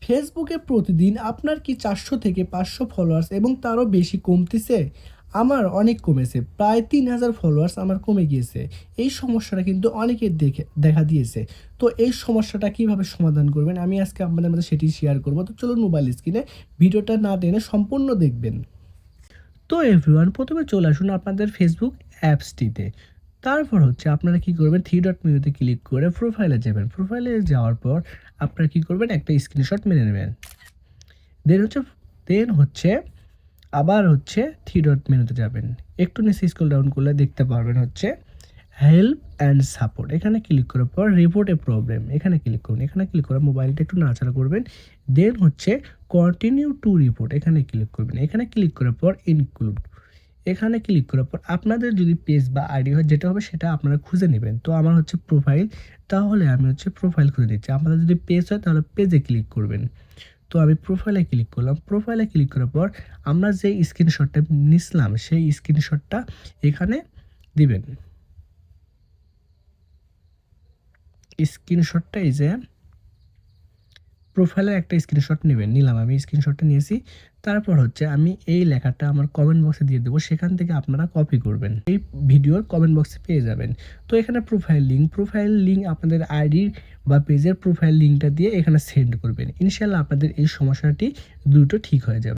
ফেসবুকে প্রতিদিন আপনার কি ৪০০ থেকে ৫০০ ফলোয়ার্স এবং তারও বেশি কমতেছে? আমার অনেক কমেছে। প্রায় ৩,০০০ ফলোয়ার্স আমার কমে গিয়েছে। এই সমস্যাটা কিন্তু অনেকের দেখা দিয়েছে। তো এই সমস্যাটা কিভাবে সমাধান করবেন আমি আজকে আপনাদের মধ্যে সেটি শেয়ার করব। তো চলুন মোবাইল স্ক্রিনে ভিডিওটা না টেনে সম্পূর্ণ দেখবেন। তো এভরিওয়ান, প্রথমে চলে আসুন আপনাদের ফেসবুক অ্যাপসটিতে। তারপর হচ্ছে আপনারা কি করবেন, থ্রি ডট মেনুতে ক্লিক করে প্রোফাইলে যাবেন। প্রোফাইলে যাওয়ার পর আপনারা কি করবেন, একটা স্ক্রিনশট মেরে নেবেন। দেন হচ্ছে আবার হচ্ছে থ্রি ডট মেনুতে যাবেন। একটু নিচে স্ক্রল ডাউন করলে দেখতে পারবেন হচ্ছে হেল্প অ্যান্ড সাপোর্ট। এখানে ক্লিক করার পর রিপোর্ট এ প্রবলেম এখানে ক্লিক করুন। এখানে ক্লিক করে মোবাইলটা একটু নাড়াচাড়া করবেন। দেন হচ্ছে কন্টিনিউ টু রিপোর্ট এখানে ক্লিক করবেন। এখানে ক্লিক করার পর ইনক্লুড এখানে ক্লিক করার পর আপনাদের যদি পেজ বা আইডি হয় যেটা হবে সেটা আপনারা খুঁজে নেবেন। তো আমার হচ্ছে প্রোফাইল, তাহলে আমি হচ্ছে প্রোফাইল খুঁজে নিচ্ছি। আপনাদের যদি পেজ হয় তাহলে পেজে ক্লিক করবেন। তো আমি প্রোফাইলে ক্লিক করলাম। প্রোফাইলে ক্লিক করার পর আমরা যে স্ক্রিনশটটা নিছিলাম সেই স্ক্রিনশটটা এখানে দিবেন। স্ক্রিনশটটা এই যে প্রোফাইলের একটা স্ক্রিনশট নিলাম, আমি স্ক্রিনশটটা নিয়েছি। তারপর হচ্ছে আমি এই লেখাটা আমার কমেন্ট বক্সে দিয়ে দেবো, সেখান থেকে আপনারা কপি করবেন, এই ভিডিওর কমেন্ট বক্সে পেয়ে যাবেন। তো এখানে প্রোফাইল লিঙ্ক আপনাদের আইডি বা পেজের প্রোফাইল লিঙ্কটা দিয়ে এখানে সেন্ড করবেন। ইনশাল্লাহ আপনাদের এই সমস্যাটি দ্রুত ঠিক হয়ে যাবে।